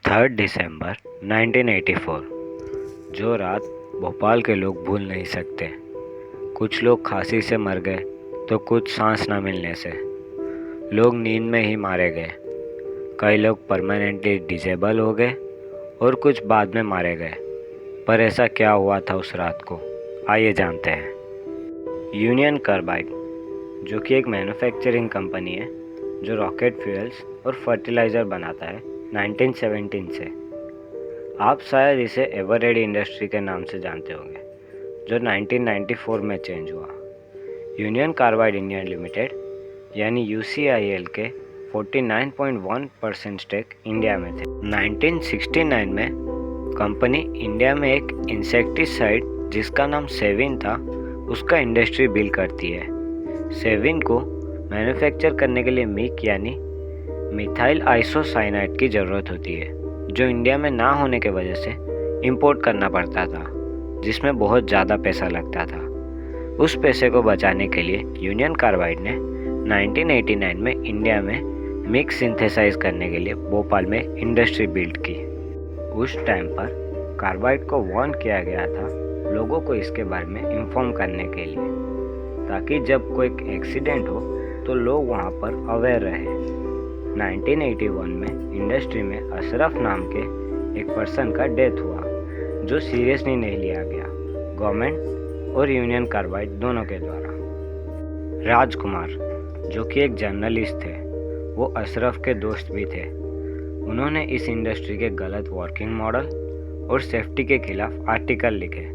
3 दिसंबर 1984। जो रात भोपाल के लोग भूल नहीं सकते। कुछ लोग खांसी से मर गए तो कुछ सांस न मिलने से। लोग नींद में ही मारे गए। कई लोग परमानेंटली डिसेबल हो गए और कुछ बाद में मारे गए। पर ऐसा क्या हुआ था उस रात को, आइए जानते हैं। यूनियन कार्बाइड, जो कि एक मैन्युफैक्चरिंग कंपनी है जो रॉकेट फ्यूल्स और फर्टिलाइज़र बनाता है 1917 से। आप शायद इसे एवररेडी इंडस्ट्री के नाम से जानते होंगे, जो 1994 में चेंज हुआ। यूनियन कार्बाइड इंडिया लिमिटेड यानी UCIL के 49.1% स्टेक इंडिया में थे। 1969 में कंपनी इंडिया में एक इंसेक्टिसाइड जिसका नाम सेविन था, उसका इंडस्ट्री बिल्ड करती है। सेविन को मैन्युफैक्चर करने के लिए मिक यानी मिथाइल आइसोसाइनाइड की ज़रूरत होती है, जो इंडिया में ना होने के वजह से इंपोर्ट करना पड़ता था, जिसमें बहुत ज़्यादा पैसा लगता था। उस पैसे को बचाने के लिए यूनियन कार्बाइड ने 1989 में इंडिया में मिक सिंथेसाइज करने के लिए भोपाल में इंडस्ट्री बिल्ड की। उस टाइम पर कार्बाइड को वार्न किया गया था लोगों को इसके बारे में इन्फॉर्म करने के लिए, ताकि जब कोई एक्सीडेंट हो तो लोग वहाँ पर अवेयर रहे। 1981 में इंडस्ट्री में अशरफ नाम के एक पर्सन का डेथ हुआ, जो सीरियसली नहीं लिया गया गवर्नमेंट और यूनियन कार्बाइड दोनों के द्वारा। राजकुमार, जो कि एक जर्नलिस्ट थे, वो अशरफ के दोस्त भी थे। उन्होंने इस इंडस्ट्री के गलत वर्किंग मॉडल और सेफ्टी के खिलाफ आर्टिकल लिखे।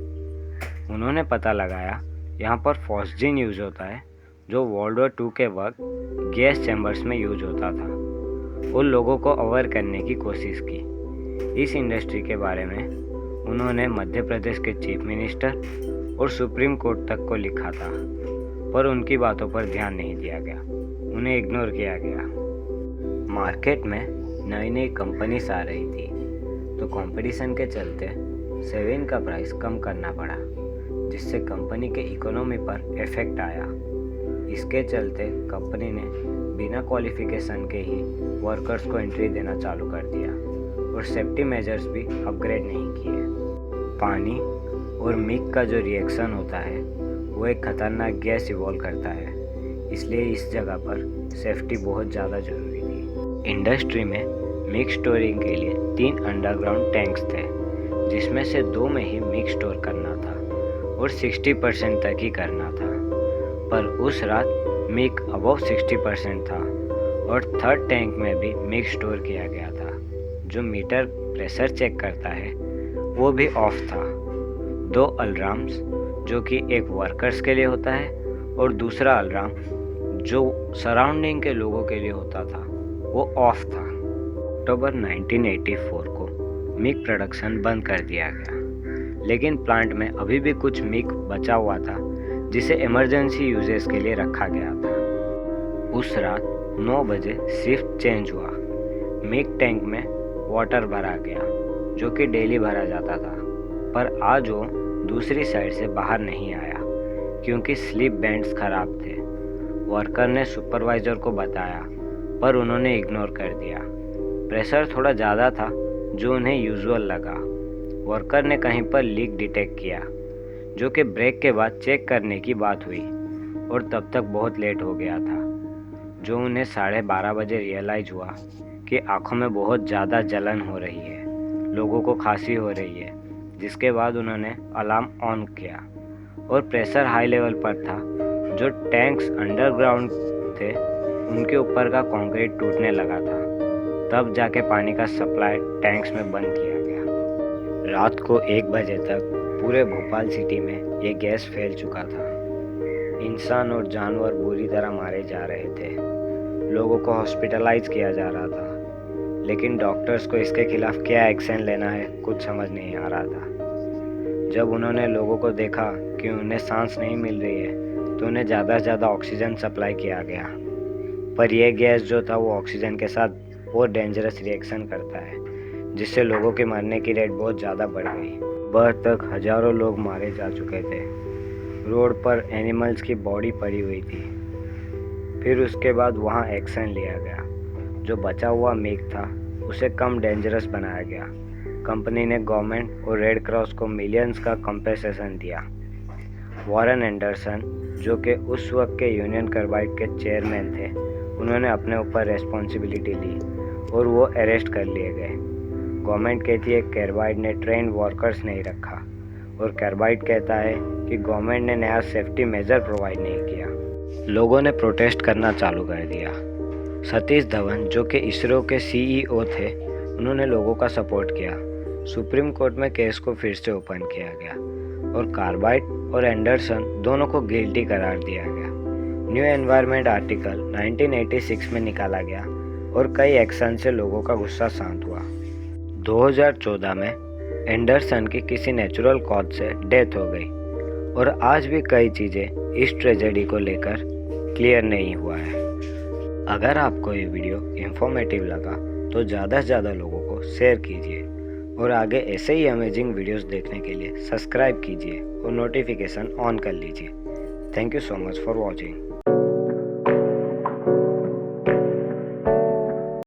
उन्होंने पता लगाया यहाँ पर फॉस्जीन यूज होता है, जो वर्ल्ड वॉर 2 के वक्त गैस चैम्बर्स में यूज होता था, और लोगों को अवेयर करने की कोशिश की। इस इंडस्ट्री के बारे में उन्होंने मध्य प्रदेश के चीफ मिनिस्टर और सुप्रीम कोर्ट तक को लिखा था, पर उनकी बातों पर ध्यान नहीं दिया गया, उन्हें इग्नोर किया गया। मार्केट में नई नई कंपनीज आ रही थी, तो कंपटीशन के चलते सेविन का प्राइस कम करना पड़ा, जिससे कंपनी के इकोनॉमी पर इफेक्ट आया। इसके चलते कंपनी ने बिना क्वालिफिकेशन के ही वर्कर्स को एंट्री देना चालू कर दिया और सेफ्टी मेजर्स भी अपग्रेड नहीं किए। पानी और मिक का जो रिएक्शन होता है वो एक खतरनाक गैस इवॉल्व करता है, इसलिए इस जगह पर सेफ्टी बहुत ज़्यादा ज़रूरी थी। इंडस्ट्री में मिक स्टोरिंग के लिए 3 अंडरग्राउंड टैंक्स थे, जिसमें से 2 में ही मिक स्टोर करना था और 60% तक ही करना था। पर उस रात मिक अबव 60% था और 3rd टैंक में भी मिक स्टोर किया गया था। जो मीटर प्रेशर चेक करता है वो भी ऑफ था। 2 अलार्म्स, जो कि एक वर्कर्स के लिए होता है और दूसरा अलार्म जो सराउंडिंग के लोगों के लिए होता था, वो ऑफ था। अक्टूबर 1984 को मिक प्रोडक्शन बंद कर दिया गया, लेकिन प्लांट में अभी भी कुछ मिक बचा हुआ था, जिसे इमरजेंसी यूजेस के लिए रखा गया था। उस रात 9 बजे शिफ्ट चेंज हुआ। मिक टैंक में वाटर भरा गया, जो कि डेली भरा जाता था, पर आज वो दूसरी साइड से बाहर नहीं आया क्योंकि स्लिप बैंड्स खराब थे। वर्कर ने सुपरवाइजर को बताया, पर उन्होंने इग्नोर कर दिया। प्रेशर थोड़ा ज़्यादा था, जो उन्हें यूजुअल लगा। वर्कर ने कहीं पर लीक डिटेक्ट किया, जो कि ब्रेक के बाद चेक करने की बात हुई, और तब तक बहुत लेट हो गया था। जो उन्हें 12:30 बजे रियलाइज हुआ कि आँखों में बहुत ज़्यादा जलन हो रही है, लोगों को खांसी हो रही है, जिसके बाद उन्होंने अलार्म ऑन किया और प्रेशर हाई लेवल पर था। जो टैंक्स अंडरग्राउंड थे उनके ऊपर का कंक्रीट टूटने लगा था, तब जाके पानी का सप्लाई टैंक्स में बंद किया गया। रात को 1 बजे तक पूरे भोपाल सिटी में ये गैस फैल चुका था। इंसान और जानवर बुरी तरह मारे जा रहे थे, लोगों को हॉस्पिटलाइज किया जा रहा था, लेकिन डॉक्टर्स को इसके खिलाफ क्या एक्शन लेना है कुछ समझ नहीं आ रहा था। जब उन्होंने लोगों को देखा कि उन्हें सांस नहीं मिल रही है, तो उन्हें ज़्यादा से ज़्यादा ऑक्सीजन सप्लाई किया गया, पर यह गैस जो था वो ऑक्सीजन के साथ बहुत डेंजरस रिएक्शन करता है, जिससे लोगों के मरने की रेट बहुत ज़्यादा बढ़ गई। सुबह तक हज़ारों लोग मारे जा चुके थे। रोड पर एनिमल्स की बॉडी पड़ी हुई थी। फिर उसके बाद वहाँ एक्शन लिया गया। जो बचा हुआ मिक था उसे कम डेंजरस बनाया गया। कंपनी ने गवर्नमेंट और रेड क्रॉस को मिलियंस का कंपेंसेशन दिया। वॉरेन एंडरसन, जो कि उस वक्त के यूनियन कार्बाइड के चेयरमैन थे, उन्होंने अपने ऊपर रेस्पॉन्सिबिलिटी ली और वो अरेस्ट कर लिए गए। गवर्नमेंट कहती है कार्बाइड ने ट्रेन वर्कर्स नहीं रखा और कार्बाइड कहता है कि गवर्नमेंट ने नया सेफ्टी मेजर प्रोवाइड नहीं किया। लोगों ने प्रोटेस्ट करना चालू कर दिया। सतीश धवन, जो कि इसरो के CEO थे, उन्होंने लोगों का सपोर्ट किया। सुप्रीम कोर्ट में केस को फिर से ओपन किया गया और कार्बाइड और एंडरसन दोनों को गिल्टी करार दिया गया। न्यू एनवायरनमेंट आर्टिकल 1986 में निकाला गया और कई एक्शन से लोगों का गुस्सा शांत हुआ। 2014 में एंडरसन की किसी नेचुरल कॉज से डेथ हो गई और आज भी कई चीज़ें इस ट्रेजेडी को लेकर क्लियर नहीं हुआ है। अगर आपको ये वीडियो इंफॉर्मेटिव लगा तो ज़्यादा से ज़्यादा लोगों को शेयर कीजिए और आगे ऐसे ही अमेजिंग वीडियोस देखने के लिए सब्सक्राइब कीजिए और नोटिफिकेशन ऑन कर लीजिए। Thank you so much for watching.